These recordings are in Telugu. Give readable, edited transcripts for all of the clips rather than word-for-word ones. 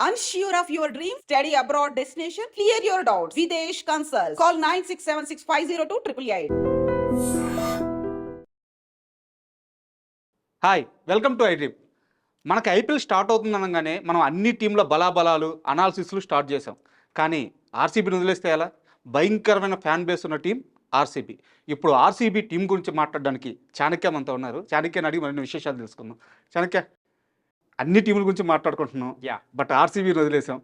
Unsure of your dream? Study abroad destination? Clear your doubts. Videsh Consult. Call 9676502888. Hi, welcome to iDream. మనకు ఐపీఎల్ స్టార్ట్ అవుతుంది అనగానే మనం అన్ని టీంల బలాబలాలు అనాలిసిస్లు స్టార్ట్ చేసాం. కానీ ఆర్సీబీని వదిలేస్తే ఎలా? భయంకరమైన ఫ్యాన్ బేస్ ఉన్న టీం ఆర్సీబీ. ఇప్పుడు ఆర్సీబీ టీం గురించి మాట్లాడడానికి చాణక్య మనతో ఉన్నారు. చాణక్యని అడిగి మరిన్ని విశేషాలు తెలుసుకుందాం. చాణక్య, అన్ని టీముల గురించి మాట్లాడుకుంటున్నాం, బట్ ఆర్సీబీని వదిలేసాం.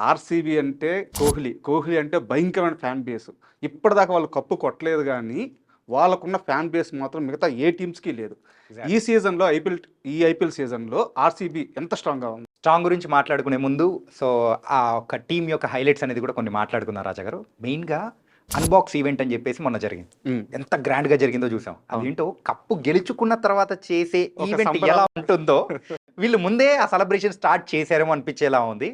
ఆర్సీబీ అంటే కోహ్లీ అంటే భయంకరమైన ఫ్యాన్ బేస్. ఇప్పటిదాకా వాళ్ళు కప్పు కొట్టలేదు, కానీ వాళ్ళకున్న ఫ్యాన్ బేస్ మాత్రం మిగతా ఏ టీమ్స్కి లేదు. ఈ సీజన్లో ఐపీఎల్ సీజన్లో ఆర్సీబీ ఎంత స్ట్రాంగ్గా ఉంది? స్ట్రాంగ్ గురించి మాట్లాడుకునే ముందు ఆ ఒక టీం యొక్క హైలైట్స్ అనేది కూడా కొన్ని మాట్లాడుకున్నారు రాజా గారు. మెయిన్గా అన్బాక్స్ ఈవెంట్ అని చెప్పేసి మొన్న జరిగింది. ఎంత గ్రాండ్గా జరిగిందో చూసాం. అదేంటో కప్పు గెలుచుకున్న తర్వాత చేసే ఈవెంట్ ఎలా ఉంటుందో వీళ్ళు ముందే ఆ సెలబ్రేషన్ స్టార్ట్ చేశారేమో అనిపించేలా ఉంది.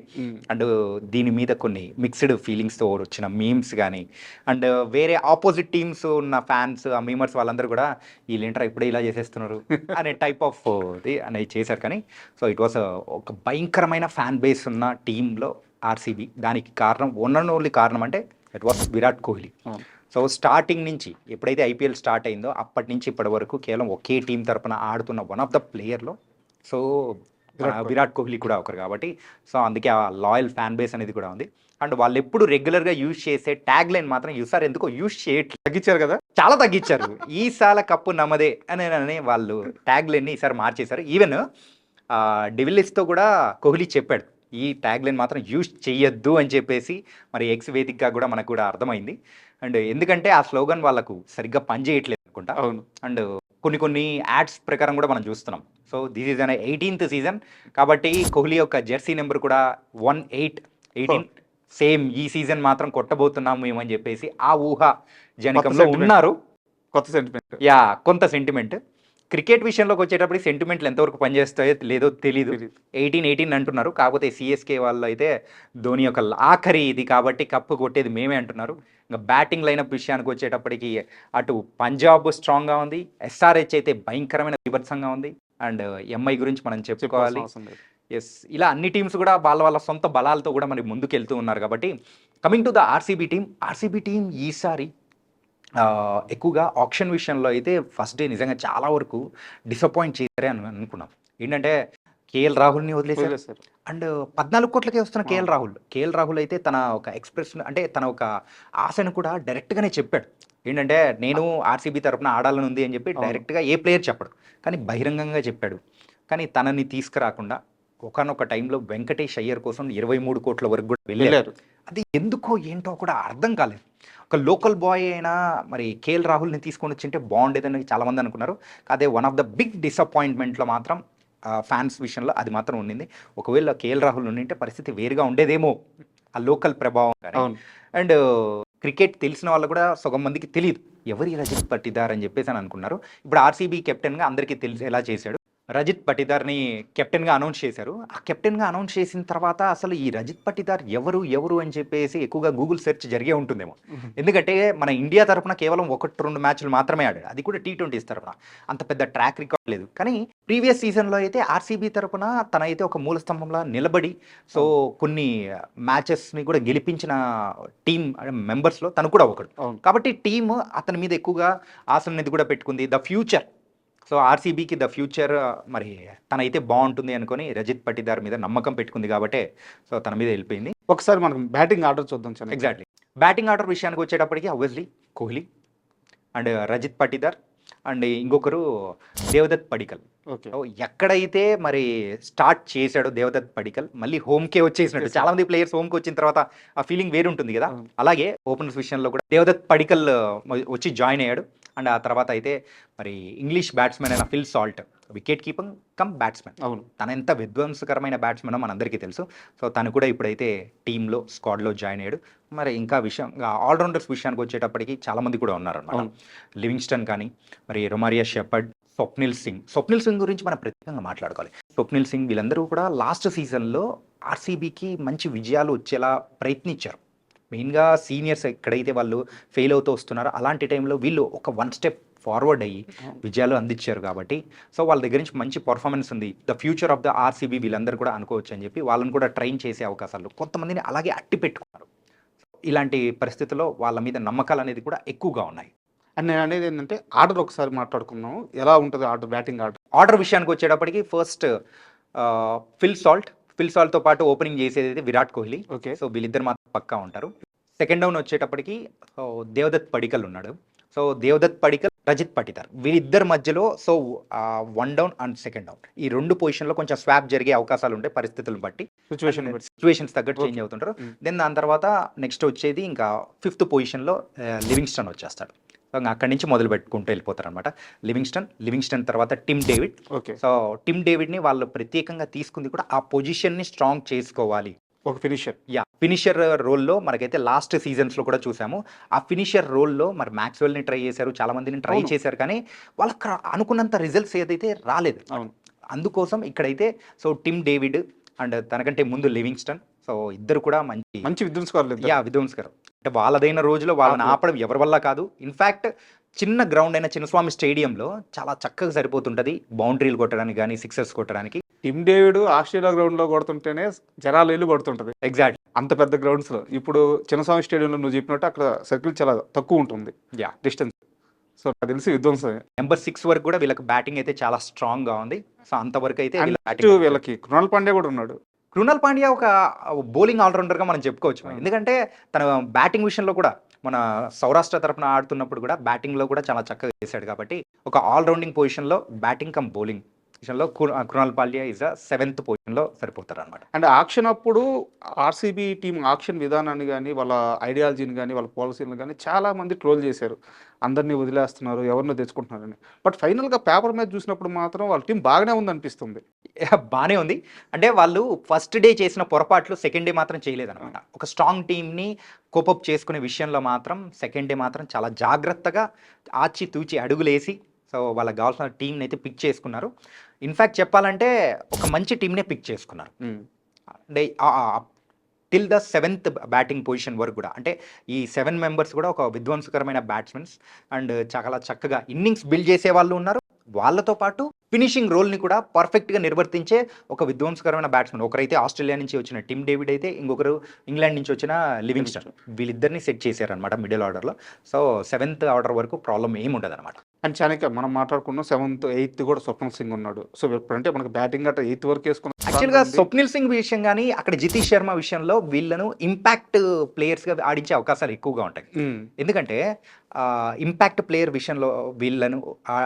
అండ్ దీని మీద కొన్ని మిక్స్డ్ ఫీలింగ్స్తో వచ్చిన మీమ్స్ కానీ, అండ్ వేరే ఆపోజిట్ టీమ్స్ ఉన్న ఫ్యాన్స్, ఆ మీమర్స్ వాళ్ళందరూ కూడా వీళ్ళేంటారా ఇప్పుడే ఇలా చేసేస్తున్నారు అనే టైప్ ఆఫ్ అనేది చేశారు. కానీ సో ఇట్ వాస్ ఒక భయంకరమైన ఫ్యాన్ బేస్ ఉన్న టీంలో ఆర్సీబీ. దానికి కారణం వన్ అండ్ ఓన్లీ కారణం అంటే it was Virat Kohli. So starting నుంచి ఎప్పుడైతే ఐపీఎల్ స్టార్ట్ అయిందో అప్పటి నుంచి ఇప్పటి వరకు కేవలం ఒకే టీం తరపున ఆడుతున్న వన్ ఆఫ్ ద ప్లేయర్లో సో విరాట్ కోహ్లీ కూడా ఒకరు కాబట్టి సో అందుకే ఆ లాయల్ ఫ్యాన్ బేస్ అనేది కూడా ఉంది. అండ్ వాళ్ళు ఎప్పుడు రెగ్యులర్గా యూజ్ చేసే ట్యాగ్ లైన్ మాత్రం ఈసారి ఎందుకో యూజ్ చేయట్లేదు, తగ్గించారు కదా, చాలా తగ్గించారు. ఈసారి కప్పు నమ్మదే అని వాళ్ళు ట్యాగ్ లైన్ని ఈసారి మార్చేశారు. ఈవెన్ డివిలియర్స్తో కూడా కోహ్లీ చెప్పాడు ఈ ట్యాగ్ లైన్ మాత్రం యూజ్ చెయ్యొద్దు అని చెప్పేసి. మరి ఎక్స్ వేదికగా కూడా మనకు కూడా అర్థమైంది. అండ్ ఎందుకంటే ఆ స్లోగన్ వాళ్ళకు సరిగ్గా పనిచేయట్లేదు అనుకుంటా. అవును. అండ్ కొన్ని యాడ్స్ ప్రకారం కూడా మనం చూస్తున్నాం. So this is an 18th season కాబట్టి కోహ్లీ యొక్క జెర్సీ నెంబర్ కూడా 18 సేమ్ ఈ సీజన్ మాత్రం కొట్టబోతున్నాము ఏమని చెప్పేసి ఆ ఊహ జనకంలో ఉన్నారు. కొంత సెంటిమెంట్. క్రికెట్ విషయంలోకి వచ్చేటప్పుడు సెంటిమెంట్లు ఎంతవరకు పనిచేస్తాయో లేదో తెలీదు. 18 అంటున్నారు. కాకపోతే సిఎస్కే వాళ్ళు అయితే ధోని యొక్క ఆఖరి ఇది కాబట్టి కప్పు కొట్టేది మేమే అంటున్నారు. ఇంకా బ్యాటింగ్ లైనప్ విషయానికి వచ్చేటప్పటికి అటు పంజాబ్ స్ట్రాంగ్గా ఉంది, ఎస్ఆర్హెచ్ అయితే భయంకరమైన విభత్సంగా ఉంది. అండ్ ఎంఐ గురించి మనం చెప్పుకోవాలి. ఎస్, ఇలా అన్ని టీమ్స్ కూడా వాళ్ళ సొంత బలాలతో కూడా మరి ముందుకు వెళ్తూ ఉన్నారు. కాబట్టి coming to the RCB team ఈసారి ఎక్కువగా ఆప్షన్ విషయంలో అయితే ఫస్ట్ డే నిజంగా చాలా వరకు డిసప్పాయింట్ చేశారే అని అనుకున్నాం. ఏంటంటే కేఎల్ రాహుల్ని వదిలేశారు. అండ్ 14 కోట్లకే వస్తున్న కేఎల్ రాహుల్ అయితే తన ఒక ఎక్స్ప్రెషన్ అంటే తన ఒక ఆశను కూడా డైరెక్ట్గానే చెప్పాడు. ఏంటంటే నేను ఆర్సీబీ తరఫున ఆడాలని ఉంది అని చెప్పి డైరెక్ట్గా ఏ ప్లేయర్ చెప్పడు, కానీ బహిరంగంగా చెప్పాడు. కానీ తనని తీసుకురాకుండా ఒకనొక టైంలో వెంకటేష్ అయ్యర్ కోసం 23 కోట్ల వరకు కూడా వెళ్ళారు. అది ఎందుకో ఏంటో కూడా అర్థం కాలేదు. ఒక లోకల్ బాయ్ అయినా మరి కేఎల్ రాహుల్ని తీసుకొని వచ్చింటే బాగుండేదని చాలామంది అనుకున్నారు. అదే వన్ ఆఫ్ ద బిగ్ డిసప్పాయింట్మెంట్లో మాత్రం ఫ్యాన్స్ విషయంలో అది మాత్రం ఉండింది. ఒకవేళ కేఎల్ రాహుల్ ఉండింటే పరిస్థితి వేరుగా ఉండేదేమో, ఆ లోకల్ ప్రభావం. అండ్ క్రికెట్ తెలిసిన వాళ్ళు కూడా సగం మందికి తెలియదు ఎవరు రజిత్ పట్టిదార్ అని చెప్పేసి అని అనుకున్నారు. ఇప్పుడు ఆర్సీబీ కెప్టెన్గా అందరికీ తెలిసేలా చేశాడు. రజిత్ పట్టిదార్ని కెప్టెన్గా అనౌన్స్ చేశారు. ఆ కెప్టెన్గా అనౌన్స్ చేసిన తర్వాత అసలు ఈ రజిత్ పట్టిదార్ ఎవరు అని చెప్పేసి ఎక్కువగా గూగుల్ సెర్చ్ జరిగే ఉంటుందేమో. ఎందుకంటే మన ఇండియా తరఫున కేవలం 1-2 మ్యాచ్లు మాత్రమే ఆడాడు, అది కూడా T20s తరఫున. అంత పెద్ద ట్రాక్ రికార్డ్ లేదు. కానీ ప్రీవియస్ సీజన్లో అయితే ఆర్సీబీ తరఫున తనైతే ఒక మూల స్తంభంలో నిలబడి సో కొన్ని మ్యాచెస్ని కూడా గెలిపించిన టీం మెంబర్స్లో తను కూడా ఒకడు. కాబట్టి టీం అతని మీద ఎక్కువగా ఆశలనేది కూడా పెట్టుకుంది. ద ఫ్యూచర్, సో ఆర్సీబీకి ద ఫ్యూచర్ మరి తనైతే బాగుంటుంది అనుకొని రజిత్ పట్టిదార్ మీద నమ్మకం పెట్టుకుంది కాబట్టి సో తన మీద వెళ్ళిపోయింది. ఒకసారి మనం బ్యాటింగ్ ఆర్డర్ చూద్దాం. ఎగ్జాక్ట్లీ బ్యాటింగ్ ఆర్డర్ విషయానికి వచ్చేటప్పటికి obviously Kohli and Rajith Patidar and ఇంకొకరు దేవదత్ పడికల్. ఎక్కడైతే మరి స్టార్ట్ చేశాడో దేవదత్ పడికల్ మళ్ళీ హోమ్కే వచ్చేసినట్టు. చాలా మంది ప్లేయర్స్ హోమ్కి వచ్చిన తర్వాత ఆ ఫీలింగ్ వేరు ఉంటుంది కదా, అలాగే ఓపెనర్స్ విషయంలో కూడా దేవదత్ పడికల్ వచ్చి జాయిన్ అయ్యాడు. అండ్ ఆ తర్వాత అయితే మరి ఇంగ్లీష్ బ్యాట్స్మెన్ అయిన Phil Salt, wicket keeping come batsmen. అవును, తన ఎంత విధ్వంసకరమైన బ్యాట్స్మెన్ మనందరికీ తెలుసు. సో తను కూడా ఇప్పుడైతే టీంలో స్క్వాడ్లో జాయిన్ అయ్యాడు. మరి ఇంకా ఆల్రౌండర్స్ విషయానికి వచ్చేటప్పటికి చాలామంది కూడా ఉన్నారు అన్నమాట. లివింగ్స్టన్ కానీ, మరి రొమారియా షెపర్డ్, స్వప్నిల్ సింగ్ గురించి మనం ప్రత్యేకంగా మాట్లాడుకోవాలి. స్వప్నిల్ సింగ్ వీళ్ళందరూ కూడా లాస్ట్ సీజన్లో ఆర్సీబీకి మంచి విజయాలు వచ్చేలా ప్రయత్నించారు. మెయిన్గా సీనియర్స్ ఎక్కడైతే వాళ్ళు ఫెయిల్ అవుతూ వస్తున్నారో అలాంటి టైంలో వీళ్ళు ఒక 1 స్టెప్ ఫార్వర్డ్ అయ్యి విజయాలు అందించారు కాబట్టి సో వాళ్ళ దగ్గర నుంచి మంచి పర్ఫార్మెన్స్ ఉంది. The future of the RCB వీళ్ళందరూ కూడా అనుకోవచ్చు అని చెప్పి వాళ్ళని కూడా ట్రైన్ చేసే అవకాశాలు కొంతమందిని అలాగే అట్టి పెట్టుకున్నారు. ఇలాంటి పరిస్థితుల్లో వాళ్ళ మీద నమ్మకాలు అనేది కూడా ఎక్కువగా ఉన్నాయి. అండ్ నేను అనేది ఏంటంటే ఆర్డర్ ఒకసారి మాట్లాడుకున్నాం, ఎలా ఉంటుంది ఆర్డర్, బ్యాటింగ్ ఆర్డర్? ఆర్డర్ విషయానికి వచ్చేటప్పటికి ఫస్ట్ ఫిల్ సాల్ట్తో పాటు ఓపెనింగ్ చేసేది అయితే విరాట్ కోహ్లీ. ఓకే. సో వీళ్ళిద్దరు మాత్రం పక్కా ఉంటారు. సెకండ్ డౌన్ వచ్చేటప్పటికి దేవదత్ పడికల్ ఉన్నాడు. సో దేవదత్ పడికల్, రజిత్ పటిదార్ వీళ్ళిద్దరి మధ్యలో so 1 down and second down ఈ 2 పొజిషన్లో కొంచెం స్వాప్ జరిగే అవకాశాలు ఉంటాయి పరిస్థితులను బట్టి, సిచ్యువేషన్స్ తగ్గట్టు చేంజ్ అవుతుంటారు. దెన్ దాని తర్వాత నెక్స్ట్ వచ్చేది ఇంకా 5th పొజిషన్లో లివింగ్స్టన్ వచ్చేస్తాడు. సో అక్కడి నుంచి మొదలు పెట్టుకుంటూ వెళ్ళిపోతారు అనమాట. లివింగ్స్టన్ తర్వాత Tim David. Okay. So Tim డేవిడ్ని వాళ్ళు ప్రత్యేకంగా తీసుకుంది కూడా ఆ పొజిషన్ని స్ట్రాంగ్ చేసుకోవాలి. ఒక ఫినిషర్. ఫినిషర్ రోల్లో మనకైతే లాస్ట్ సీజన్స్లో కూడా చూసాము. ఆ ఫినిషర్ రోల్లో మరి మ్యాక్స్వెల్ని ట్రై చేశారు, చాలా మందిని ట్రై చేశారు, కానీ వాళ్ళకి అనుకున్నంత రిజల్ట్స్ ఏదైతే రాలేదు. అందుకోసం ఇక్కడైతే సో టిమ్ డేవిడ్ అండ్ తనకంటే ముందు లివింగ్స్టన్, సో ఇద్దరు కూడా మంచి విధ్వంసకరం. అంటే వాళ్ళదైన రోజులో వాళ్ళని ఆపడం ఎవరి వల్ల కాదు. ఇన్ఫ్యాక్ట్ చిన్న గ్రౌండ్ అయిన చిన్నస్వామి స్టేడియంలో చాలా చక్కగా సరిపోతుంటది బౌండరీలు కొట్టడానికి కానీ సిక్సర్స్ కొట్టడానికి. టిమ్ డేవిడ్ ఆస్ట్రేలియా గ్రౌండ్ లో కొడుతుంటేనే జనాలు ఇల్లు కొడుతుంటది. ఎగ్జాక్ట్ అంత పెద్ద గ్రౌండ్స్ లో. ఇప్పుడు చిన్నస్వామి స్టేడియంలో నువ్వు చెప్పినట్టు అక్కడ సర్కిల్ చాలా తక్కువ ఉంటుంది డిస్టెన్స్. సో నాకు తెలిసి విధ్వంసమే. నెంబర్ 6 వరకు కూడా వీళ్ళకి బ్యాటింగ్ అయితే చాలా స్ట్రాంగ్ గా ఉంది. సో అంతవరకు అయితే వీళ్ళకి కృణాల్ పాండ్యా కూడా ఉన్నాడు. కృణాల్ పాండ్యా ఒక బౌలింగ్ ఆల్రౌండర్గా మనం చెప్పుకోవచ్చు. ఎందుకంటే తన బ్యాటింగ్ విషయంలో కూడా మన సౌరాష్ట్ర తరపున ఆడుతున్నప్పుడు కూడా బ్యాటింగ్లో కూడా చాలా చక్కగా చేశాడు. కాబట్టి ఒక ఆల్రౌండింగ్ పొజిషన్లో బ్యాటింగ్ కమ్ బౌలింగ్ విషయంలో కృణాల్ పాండ్యా ఈజ్ 7th పొజిషన్లో సరిపోతారు అనమాట. అండ్ ఆక్షన్ అప్పుడు ఆర్సీబీ టీం ఆక్షన్ విధానాన్ని కానీ వాళ్ళ ఐడియాలజీని కానీ వాళ్ళ పాలసీలను కానీ చాలా మంది ట్రోల్ చేశారు. అందరినీ వదిలేస్తున్నారు, ఎవరినో తెచ్చుకుంటున్నారని. బట్ ఫైనల్గా పేపర్ మ్యాచ్ చూసినప్పుడు మాత్రం వాళ్ళ టీం బాగానే ఉంది అనిపిస్తుంది. బాగానే ఉంది. అంటే వాళ్ళు ఫస్ట్ డే చేసిన పొరపాట్లు సెకండ్ డే మాత్రం చేయలేదన్నమాట. ఒక స్ట్రాంగ్ టీంని కోపప్ చేసుకునే విషయంలో మాత్రం సెకండ్ డే మాత్రం చాలా జాగ్రత్తగా ఆచి తూచి అడుగులేసి సో వాళ్ళకి కావాల్సిన టీంని అయితే పిక్ చేసుకున్నారు. ఇన్ఫ్యాక్ట్ చెప్పాలంటే ఒక మంచి టీంనే పిక్ చేసుకున్నారు. అంటే till the 7th batting position వరకు కూడా, అంటే ఈ 7 మెంబర్స్ కూడా ఒక విధ్వంసకరమైన బ్యాట్స్మెన్స్ అండ్ చాలా చక్కగా ఇన్నింగ్స్ బిల్డ్ చేసే వాళ్ళు ఉన్నారు. వాళ్ళతో పాటు ఫినిషింగ్ రోల్ని కూడా పర్ఫెక్ట్గా నిర్వర్తించే ఒక విధ్వంసకరమైన బ్యాట్స్మెన్. ఒకరైతే ఆస్ట్రేలియా నుంచి వచ్చిన టిమ్ డేవిడ్ అయితే, ఇంకొకరు ఇంగ్లాండ్ నుంచి వచ్చిన లివింగ్స్టన్. వీళ్ళిద్దరిని సెట్ చేశారనమాట మిడిల్ ఆర్డర్లో. సో 7th ఆర్డర్ వరకు ప్రాబ్లం ఏమి ఉండదు అనమాట. అండ్ చాణక్య మనం మాట్లాడుకున్నాం 7th 8th కూడా స్వప్నిల్ సింగ్ ఉన్నాడు. సో ఇప్పుడంటే మనకి బ్యాటింగ్ అట్లా 8th వరకు వేసుకున్నాం. యాక్చువల్గా స్వప్నిల్ సింగ్ విషయం కానీ అక్కడ జితేష్ శర్మ విషయంలో వీళ్ళను ఇంపాక్ట్ ప్లేయర్స్గా ఆడించే అవకాశాలు ఎక్కువగా ఉంటాయి. ఎందుకంటే ఇంపాక్ట్ ప్లేయర్ విషయంలో వీళ్ళను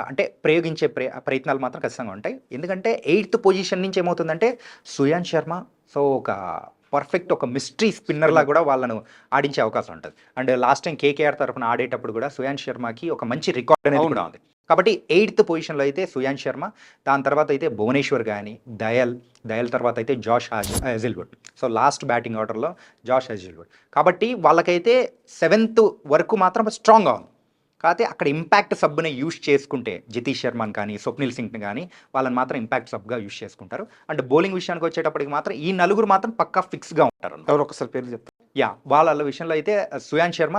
అంటే ప్రయోగించే ప్రయత్నాలు మాత్రం ఖచ్చితంగా ఉంటాయి. ఎందుకంటే 8th పొజిషన్ నుంచి ఏమవుతుందంటే సుయాన్ శర్మ సో ఒక పర్ఫెక్ట్ ఒక మిస్టరీ స్పిన్నర్లా కూడా వాళ్ళను ఆడించే అవకాశం ఉంటుంది. అండ్ లాస్ట్ టైం కేకేఆర్ తరఫున ఆడేటప్పుడు కూడా సుయాన్ శర్మకి ఒక మంచి రికార్డ్ అనేది కూడా ఉంది. కాబట్టి 8th పొజిషన్లో అయితే సుయాన్ శర్మ, దాని తర్వాత అయితే భువనేశ్వర్ కానీ దయల్ తర్వాత అయితే Josh Hazlewood. So last batting ఆర్డర్లో జాష్ హెజిల్వుడ్. కాబట్టి వాళ్ళకైతే 7th వరకు మాత్రం స్ట్రాంగ్గా ఉంది. కాకపోతే అక్కడ ఇంపాక్ట్ సబ్ని యూజ్ చేసుకుంటే జితేష్ శర్మని కానీ స్వప్నిల్ సింగ్ని కానీ వాళ్ళని మాత్రం ఇంపాక్ట్ సబ్గా యూజ్ చేసుకుంటారు. అండ్ బౌలింగ్ విషయానికి వచ్చేటప్పటికి మాత్రం ఈ నలుగురు మాత్రం పక్కా ఫిక్స్గా ఉంటారు. ఎవరు ఒకసారి పేరు చెప్తారు? వాళ్ళ విషయంలో అయితే సుయాన్ శర్మ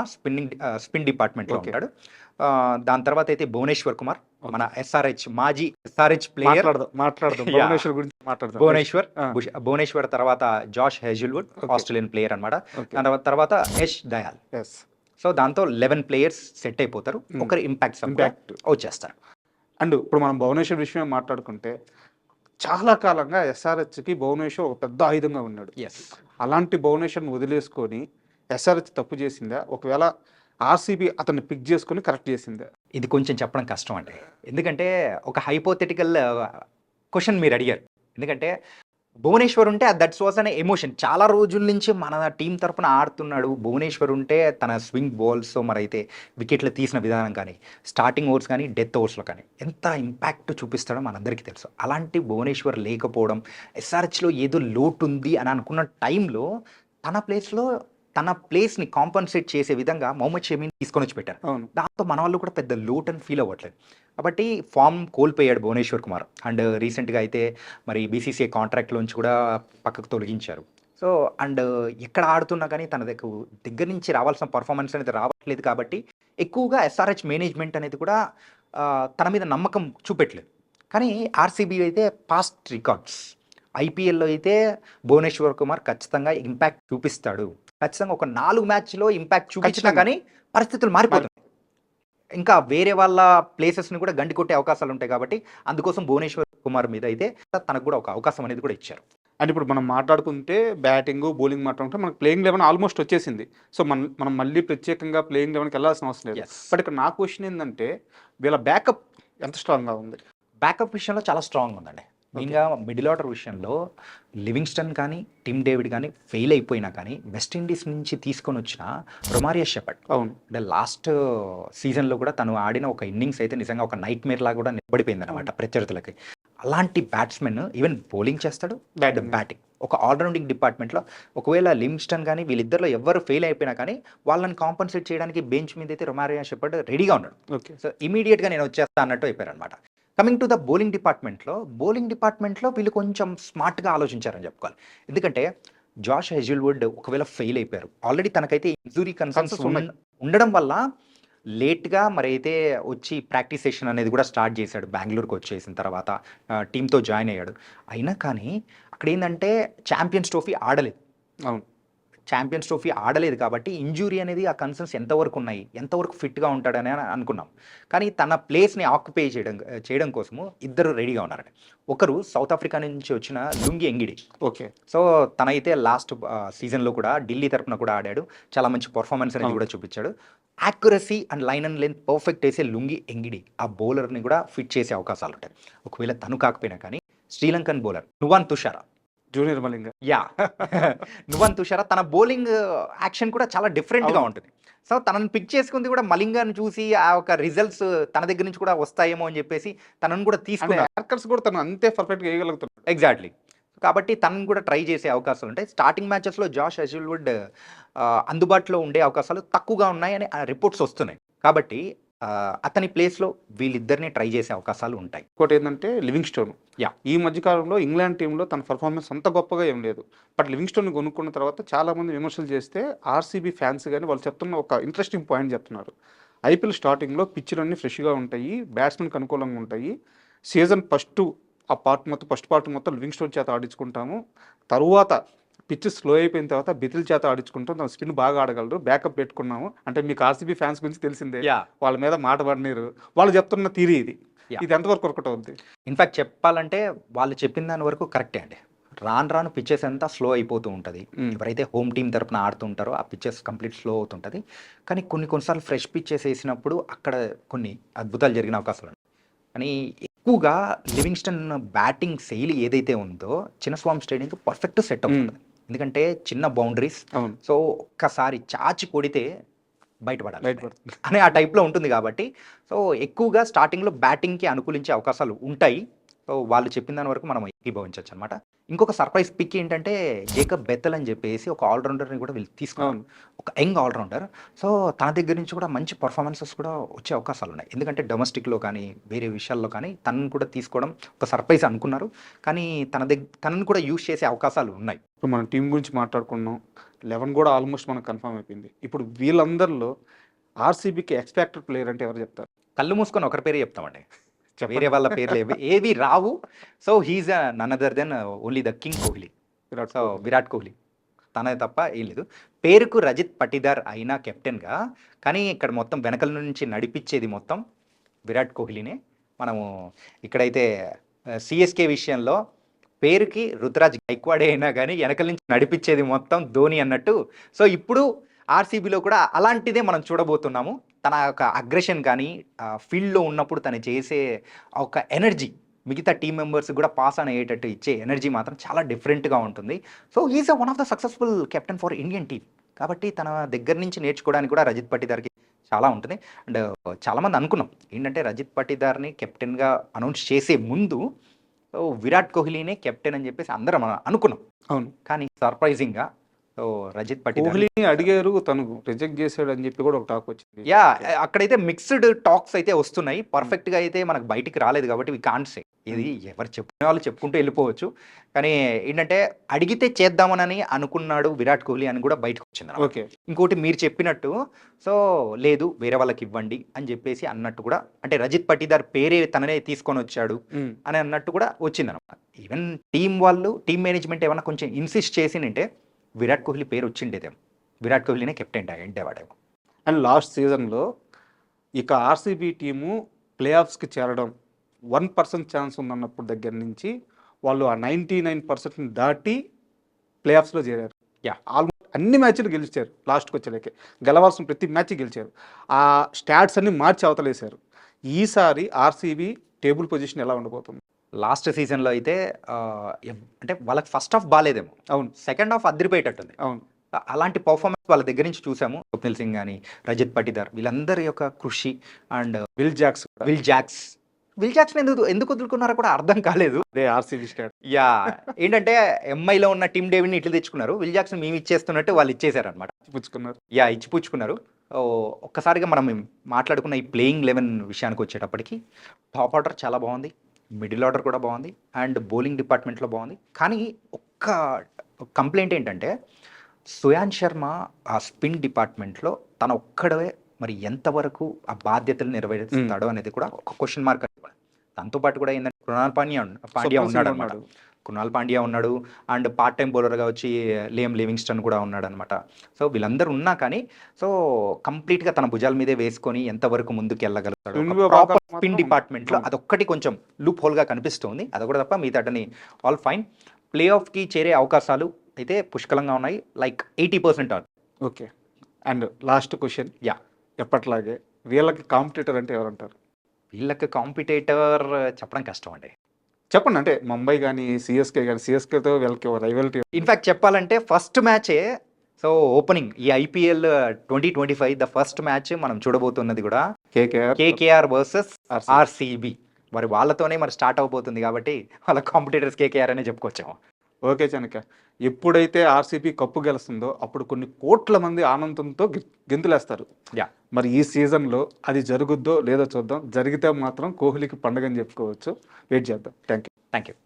స్పిన్ డిపార్ట్మెంట్లో ఉంటాడు. దాని తర్వాత అయితే భువనేశ్వర్ కుమార్, మన మాజీ ఎస్ఆర్హెచ్ ప్లేయర్. భువనేశ్వర్ తర్వాత జాష్ హెజిల్వుడ్, ఆస్ట్రేలియన్ ప్లేయర్ అనమాట. దాని తర్వాత యష్ దయాల్. సో దాంతో 11 ప్లేయర్స్ సెట్ అయిపోతారు. ఒకరు ఇంపాక్ట్ వచ్చేస్తారు. అండ్ ఇప్పుడు మనం భువనేశ్వర్ విషయం మాట్లాడుకుంటే చాలా కాలంగా ఎస్ఆర్హెచ్కి భువనేశ్వర్ ఒక పెద్ద ఆయుధంగా ఉన్నాడు. అలాంటి భువనేశ్వర్ని వదిలేసుకొని ఎస్ఆర్హెచ్ తప్పు చేసిందా? ఒకవేళ ఆర్సీబీ అతన్ని పిక్ చేసుకొని కరెక్ట్ చేసిందా? ఇది కొంచెం చెప్పడం కష్టం అండి. ఎందుకంటే ఒక హైపోథెటికల్ క్వశ్చన్ మీరు అడిగారు. ఎందుకంటే భువనేశ్వర్ ఉంటే దట్స్ వాస్ అనే ఎమోషన్. చాలా రోజుల నుంచి మన టీం తరఫున ఆడుతున్నాడు భువనేశ్వర్ ఉంటే, తన స్వింగ్ బాల్స్ మరైతే వికెట్లు తీసిన విధానం కానీ, స్టార్టింగ్ ఓవర్స్ కానీ, డెత్ ఓవర్స్లో కానీ ఎంత ఇంపాక్ట్ చూపిస్తాడో మనందరికీ తెలుసు. అలాంటి భువనేశ్వర్ లేకపోవడం, ఎస్ఆర్హెచ్లో ఏదో లోటు ఉంది అని అనుకున్న టైంలో తన ప్లేస్ని కాంపన్సేట్ చేసే విధంగా మొహమ్మద్ షమీని తీసుకొని వచ్చి పెట్టారు. దాంతో మన వాళ్ళు కూడా పెద్ద లోట్ అని ఫీల్ అవ్వట్లేదు. కాబట్టి ఫామ్ కోల్పోయాడు భువనేశ్వర్ కుమార్. అండ్ రీసెంట్గా అయితే మరి బీసీసీఐ కాంట్రాక్ట్లోంచి కూడా పక్కకు తొలగించారు. సో అండ్ ఎక్కడ ఆడుతున్నా కానీ తన దగ్గర నుంచి రావాల్సిన పర్ఫార్మెన్స్ అనేది రావట్లేదు. కాబట్టి ఎక్కువగా ఎస్ఆర్హెచ్ మేనేజ్మెంట్ అనేది కూడా తన మీద నమ్మకం చూపెట్టలేదు. కానీ ఆర్సీబీ అయితే పాస్ట్ రికార్డ్స్ ఐపీఎల్లో అయితే భువనేశ్వర్ కుమార్ ఖచ్చితంగా ఇంపాక్ట్ చూపిస్తాడు. ఖచ్చితంగా ఒక 4 మ్యాచ్లో ఇంపాక్ట్ చూపించినా కానీ పరిస్థితులు మారిపోతాయి. ఇంకా వేరే వాళ్ళ ప్లేసెస్ని కూడా గండి కొట్టే అవకాశాలు ఉంటాయి కాబట్టి అందుకోసం భువనేశ్వర్ కుమార్ మీద అయితే తనకు కూడా ఒక అవకాశం అనేది కూడా ఇచ్చారు. అండ్ ఇప్పుడు మనం మాట్లాడుకుంటే బ్యాటింగ్ బౌలింగ్ మాట్లాడుకుంటే మనకు ప్లేయింగ్ 11 ఆల్మోస్ట్ వచ్చేసింది. సో మనం మళ్ళీ ప్రత్యేకంగా ప్లేయింగ్ 11కి వెళ్ళాల్సిన అవసరం లేదు. Yes. బట్ ఇక్కడ నా క్వశ్చన్ ఏంటంటే వీళ్ళ బ్యాకప్ ఎంత స్ట్రాంగ్గా ఉంది? బ్యాకప్ విషయంలో చాలా స్ట్రాంగ్ ఉందండి. మెయిన్గా మిడిల్ ఆర్డర్ విషయంలో లివింగ్స్టన్ కానీ టిమ్ డేవిడ్ కానీ ఫెయిల్ అయిపోయినా కానీ వెస్టిండీస్ నుంచి తీసుకొని వచ్చిన రొమారియో షెపర్డ్ అవును, అంటే లాస్ట్ సీజన్లో కూడా తను ఆడిన ఒక ఇన్నింగ్స్ అయితే నిజంగా ఒక నైట్ మేర్ లాగా కూడా నిలబడిపోయింది అనమాట ప్రత్యర్థులకి. అలాంటి బ్యాట్స్మెన్ ఈవెన్ బౌలింగ్ చేస్తాడు, బ్యాటింగ్ ఒక ఆల్రౌండింగ్ డిపార్ట్మెంట్లో. ఒకవేళ లివింగ్స్టన్ కానీ వీళ్ళిద్దరిలో ఎవరు ఫెయిల్ అయిపోయినా కానీ వాళ్ళని కాంపన్సేట్ చేయడానికి బెంచ్ మీద అయితే రొమారియో షెపర్డ్ రెడీగా ఉన్నాడు. ఓకే. సో ఇమీడియట్గా నేను వచ్చేస్తా అన్నట్టు అయిపోయారు అనమాట. కమింగ్ టు ద బౌలింగ్ డిపార్ట్మెంట్లో వీళ్ళు కొంచెం స్మార్ట్గా ఆలోచించారని చెప్పుకోవాలి. ఎందుకంటే జాష్ హెజిల్వుడ్ ఒకవేళ ఫెయిల్ అయిపోయారు, ఆల్రెడీ తనకైతే ఇంజురీ కన్సర్న్స్ ఉండడం వల్ల లేట్గా మరి అయితే వచ్చి ప్రాక్టీస్ సెషన్ అనేది కూడా స్టార్ట్ చేశాడు. బెంగళూరుకి వచ్చేసిన తర్వాత టీంతో జాయిన్ అయ్యాడు. అయినా కానీ అక్కడ ఏంటంటే ఛాంపియన్స్ ట్రోఫీ ఆడలేదు. అవును, ఛాంపియన్స్ ట్రోఫీ ఆడలేదు కాబట్టి ఇంజురీ అనేది ఆ కన్సర్న్స్ ఎంతవరకు ఉన్నాయి, ఎంతవరకు ఫిట్గా ఉంటాడని అనుకున్నాం. కానీ తన ప్లేస్ని ఆక్యుపై చేయడం కోసము ఇద్దరు రెడీగా ఉన్నారండి. ఒకరు సౌత్ ఆఫ్రికా నుంచి వచ్చిన లుంగి ఎంగిడి. ఓకే. సో తనైతే లాస్ట్ సీజన్లో కూడా ఢిల్లీ తరపున కూడా ఆడాడు, చాలా మంచి పర్ఫార్మెన్స్ అనేది కూడా చూపించాడు. Accuracy and line and length perfect వేసే లుంగి ఎంగిడి ఆ బౌలర్ని కూడా ఫిట్ చేసే అవకాశాలు ఉంటాయి. ఒకవేళ తను కాకపోయినా కానీ Sri Lankan bowler Nuwan Tushara, junior Malinga, yeah Nuwan Tushara తన బౌలింగ్ యాక్షన్ కూడా చాలా డిఫరెంట్గా ఉంటుంది. సో తనను పిక్ చేసుకుంది కూడా మలింగాను చూసి ఆ ఒక రిజల్ట్స్ తన దగ్గర నుంచి కూడా వస్తాయేమో అని చెప్పేసి తనను కూడా తీసుకున్నారు. యార్కర్స్ కూడా తను అంతే పర్ఫెక్ట్గా వేయగలుగుతున్నాడు. ఎగ్జాక్ట్లీ. కాబట్టి తనను కూడా ట్రై చేసే అవకాశాలు ఉంటాయి. స్టార్టింగ్ మ్యాచెస్లో జాష్ హెజిల్వుడ్ అందుబాటులో ఉండే అవకాశాలు తక్కువగా ఉన్నాయని రిపోర్ట్స్ వస్తున్నాయి. కాబట్టి అతని ప్లేస్లో వీళ్ళిద్దరిని ట్రై చేసే అవకాశాలు ఉంటాయి. ఇంకోటి ఏంటంటే లివింగ్స్టోన్, ఈ మధ్యకాలంలో ఇంగ్లాండ్ టీంలో తన పర్ఫార్మెన్స్ అంత గొప్పగా ఏం లేదు. బట్ లివింగ్స్టోన్ కొనుక్కున్న తర్వాత చాలామంది విమర్శలు చేస్తే ఆర్సీబీ ఫ్యాన్స్ కానీ వాళ్ళు చెప్తున్న ఒక ఇంట్రెస్టింగ్ పాయింట్ చెప్తున్నారు. ఐపీఎల్ స్టార్టింగ్లో పిచ్చులన్నీ ఫ్రెష్గా ఉంటాయి, బ్యాట్స్మెన్కి అనుకూలంగా ఉంటాయి. సీజన్ ఫస్ట్ పార్ట్ మొత్తం లివింగ్స్టోన్ చేత ఆడించుకుంటాము. తరువాత పిచ్ స్లో అయిపోయిన తర్వాత బితిల్ చేత ఆడించుకుంటాం, తన స్పిన్ బాగా ఆడగలరు, బ్యాకప్ పెట్టుకున్నాము. అంటే మీకు ఆర్సీబీ ఫ్యాన్స్ గురించి తెలిసిందే, వాళ్ళ మీద మాట పడినారు. వాళ్ళు చెప్తున్న థీరీ ఇది ఎంతవరకు వర్కౌట్ అవుతుంది? ఇన్ఫాక్ట్ చెప్పాలంటే వాళ్ళు చెప్పిన దాని వరకు కరెక్టే అండి. రాను పిచ్చెస్ అంతా స్లో అయిపోతూ ఉంటుంది. ఎవరైతే హోమ్ టీం తరపున ఆడుతుంటారో ఆ పిచ్చెస్ కంప్లీట్ స్లో అవుతుంటుంది. కానీ కొన్నిసార్లు ఫ్రెష్ పిచ్చెస్ వేసినప్పుడు అక్కడ కొన్ని అద్భుతాలు జరిగిన అవకాశాలు ఉన్నాయి. కానీ ఎక్కువగా లివింగ్స్టన్ బ్యాటింగ్ శైలి ఏదైతే ఉందో చిన్నస్వామి స్టేడియంకి పర్ఫెక్ట్ సెట్ అవుతుంది. ఎందుకంటే చిన్న బౌండరీస్, సో ఒక్కసారి చాచి కొడితే బయటపడాలి అనే ఆ టైప్లో ఉంటుంది. కాబట్టి సో ఎక్కువగా స్టార్టింగ్లో బ్యాటింగ్కి అనుకూలించే అవకాశాలు ఉంటాయి. సో వాళ్ళు చెప్పిన దాని వరకు మనం ఏకీభవించవచ్చు అనమాట. ఇంకొక సర్ప్రైజ్ పిక్ ఏంటంటే జేకబ్ బెత్తల్ అని చెప్పేసి ఒక ఆల్రౌండర్ని కూడా వీళ్ళు తీసుకున్నాను, ఒక యంగ్ ఆల్రౌండర్. సో తన దగ్గర నుంచి కూడా మంచి పర్ఫార్మెన్సెస్ కూడా వచ్చే అవకాశాలు ఉన్నాయి. ఎందుకంటే డొమెస్టిక్లో కానీ వేరే విషయాల్లో కానీ తనను కూడా తీసుకోవడం ఒక సర్ప్రైజ్ అనుకున్నారు. కానీ తనను కూడా యూజ్ చేసే అవకాశాలు ఉన్నాయి. ఇప్పుడు మనం టీం గురించి మాట్లాడుకున్నాం, 11 కూడా ఆల్మోస్ట్ మనకు కన్ఫర్మ్ అయిపోయింది. ఇప్పుడు వీళ్ళందరిలో ఆర్సీబీకి ఎక్స్పెక్టెడ్ ప్లేయర్ అంటే ఎవరు చెప్తారు? కళ్ళు మూసుకొని ఒకరి పేరే చెప్తామండి, వేరే వాళ్ళ పేర్లు ఏవి రావు. So he's none other than only the king Kohli. So Virat Kohli తనే తప్ప ఏం లేదు. పేరుకు రజిత్ పటిదార్ అయినా కెప్టెన్గా, కానీ ఇక్కడ మొత్తం వెనకల నుంచి నడిపించేది మొత్తం విరాట్ కోహ్లీనే. మనము ఇక్కడైతే సిఎస్కే విషయంలో పేరుకి రుతురాజ్ గైక్వాడే అయినా కానీ వెనకల నుంచి నడిపించేది మొత్తం ధోని అన్నట్టు. సో ఇప్పుడు ఆర్సీబీలో కూడా అలాంటిదే మనం చూడబోతున్నాము. తన యొక్క అగ్రెషన్ కానీ ఫీల్డ్లో ఉన్నప్పుడు తను చేసే ఒక ఎనర్జీ మిగతా టీం మెంబర్స్ కూడా పాస్ ఆన్ అయ్యేటట్టు ఇచ్చే ఎనర్జీ మాత్రం చాలా డిఫరెంట్గా ఉంటుంది. So he is one of the successful captain for Indian team. కాబట్టి తన దగ్గర నుంచి నేర్చుకోవడానికి కూడా రజిత్ పటిదార్కి చాలా ఉంటుంది. అండ్ చాలామంది అనుకున్నాం ఏంటంటే రజిత్ పటిదార్ని కెప్టెన్గా అనౌన్స్ చేసే ముందు విరాట్ కోహ్లీనే కెప్టెన్ అని చెప్పేసి అందరం అనుకున్నాం. అవును. కానీ సర్ప్రైజింగ్గా సో రజిత్ పటిదార్ కోహ్లీని అడిగారు, తను రిజెక్ట్ చేశాడు అని చెప్పి కూడా ఒక టాక్ వచ్చింది. యా అక్కడైతే మిక్స్డ్ టాక్స్ అయితే వస్తున్నాయి. పర్ఫెక్ట్గా అయితే మనకు బయటికి రాలేదు కాబట్టి వి కాంట్ సే. ఇది ఎవరు చెప్పుకునే వాళ్ళు చెప్పుకుంటూ వెళ్ళిపోవచ్చు. కానీ ఏంటంటే అడిగితే చేద్దామని అనుకున్నాడు విరాట్ కోహ్లీ అని కూడా బయటకు వచ్చింది. ఓకే, ఇంకోటి మీరు చెప్పినట్టు సో లేదు వేరే వాళ్ళకి ఇవ్వండి అని చెప్పేసి అన్నట్టు కూడా, అంటే రజిత్ పటిదార్ పేరే తననే తీసుకొని వచ్చాడు అని అన్నట్టు కూడా వచ్చింది అనమాట. ఈవెన్ టీం మేనేజ్మెంట్ ఏమన్నా కొంచెం ఇన్సిస్ట్ చేసిందంటే విరాట్ కోహ్లీ పేరు వచ్చిండేదేమో, విరాట్ కోహ్లీనే కెప్టెన్ అయ్యేవాడేమో. అండ్ లాస్ట్ సీజన్లో ఇక ఆర్సీబీ టీము ప్లే ఆఫ్స్కి చేరడం 1% ఛాన్స్ ఉందన్నప్పుడు దగ్గర నుంచి వాళ్ళు ఆ 99% దాటి ప్లే ఆఫ్స్లో చేరారు. యా ఆల్మోస్ట్ అన్ని మ్యాచ్లు గెలిచారు. లాస్ట్కి వచ్చేలేకే గెలవాల్సిన ప్రతి మ్యాచ్ గెలిచారు. ఆ స్టాట్స్ అన్ని మార్చి అవతలేశారు. ఈసారి ఆర్సీబీ టేబుల్ పొజిషన్ ఎలా ఉండబోతుంది? లాస్ట్ సీజన్లో అయితే అంటే వాళ్ళకి ఫస్ట్ హాఫ్ బాగాలేదేమో, అవును, సెకండ్ హాఫ్ అదిరిపోయేటట్టుంది. అవును, అలాంటి పర్ఫార్మెన్స్ వాళ్ళ దగ్గర నుంచి చూసాము. స్వప్నిల్ సింగ్ కానీ రజిత్ పటిదార్ వీళ్ళందరి యొక్క కృషి and Will Jacks Will Jacks ఎందుకు వదులుకున్నారో కూడా అర్థం కాలేదు. అదే ఆర్సీబీ స్టాట్. యా ఏంటంటే ఎంఐలో ఉన్న టీమ్ డేవిడ్ని ఇట్లా తెచ్చుకున్నారు, విల్ జాక్స్ని మేము ఇచ్చేస్తున్నట్టు వాళ్ళు ఇచ్చేసారనమాట. పుచ్చుకున్నారు. యా ఇచ్చిపుచ్చుకున్నారు. ఒక్కసారిగా మనం మాట్లాడుకున్న ఈ ప్లేయింగ్ 11 విషయానికి వచ్చేటప్పటికి టాప్ ఆర్డర్ చాలా బాగుంది, మిడిల్ ఆర్డర్ కూడా బాగుంది, అండ్ బౌలింగ్ డిపార్ట్మెంట్లో బాగుంది. కానీ ఒక్క కంప్లైంట్ ఏంటంటే సుయాన్ శర్మ ఆ స్పిన్ డిపార్ట్మెంట్లో తన ఒక్కడే మరి ఎంతవరకు ఆ బాధ్యతలు నెరవేరుస్తాడో అనేది కూడా ఒక క్వశ్చన్ మార్క్. దాంతోపాటు కూడా ఏంటంటే కృణాల్ పాండ్యా ఉన్నాడు అండ్ పార్ట్ టైం బౌలర్గా వచ్చి లియామ్ లివింగ్స్టన్ కూడా ఉన్నాడు అనమాట. సో వీళ్ళందరూ ఉన్నా కానీ సో కంప్లీట్గా తన భుజాల మీదే వేసుకొని ఎంతవరకు ముందుకు వెళ్ళగలుగుతాడు ప్రాపర్ స్పిన్ డిపార్ట్మెంట్లో అదొక్కటి కొంచెం లూప్ హోల్గా కనిపిస్తుంది. అది కూడా తప్ప మిగతాటని ఆల్ ఫైన్. ప్లే ఆఫ్కి చేరే అవకాశాలు అయితే పుష్కలంగా ఉన్నాయి, like 80% or. Okay, and last question. Yeah ఎప్పట్లాగే వీళ్ళకి కాంపిటేటర్ అంటే ఎవరంటారు? వీళ్ళకి కాంపిటేటర్ చెప్పడం కష్టం అండి. చెప్పండి, అంటే ముంబై కానీ సిఎస్కేతో వీళ్ళకి రైవల్టీ. ఇన్ఫ్యాక్ట్ చెప్పాలంటే ఫస్ట్ మ్యాచే సో ఓపెనింగ్ ఈ ఐపీఎల్ 2025 ద ఫస్ట్ మ్యాచ్ మనం చూడబోతున్నది కూడా కేకేఆర్ వర్సెస్ ఆర్సీబీ. మరి వాళ్ళతోనే మరి స్టార్ట్ అవబోతుంది కాబట్టి వాళ్ళ కాంపిటేటర్స్ కేకేఆర్ అనే చెప్పుకోవచ్చాము. ఓకే చనక, ఎప్పుడైతే ఆర్సీబీ కప్పు గెలుస్తుందో అప్పుడు కొన్ని కోట్ల మంది ఆనందంతో గెంతులేస్తారు. యా మరి ఈ సీజన్లో అది జరుగుద్దో లేదో చూద్దాం. జరిగితే మాత్రం కోహ్లీకి పండగని చెప్పుకోవచ్చు. వెయిట్ చేద్దాం. Thank you.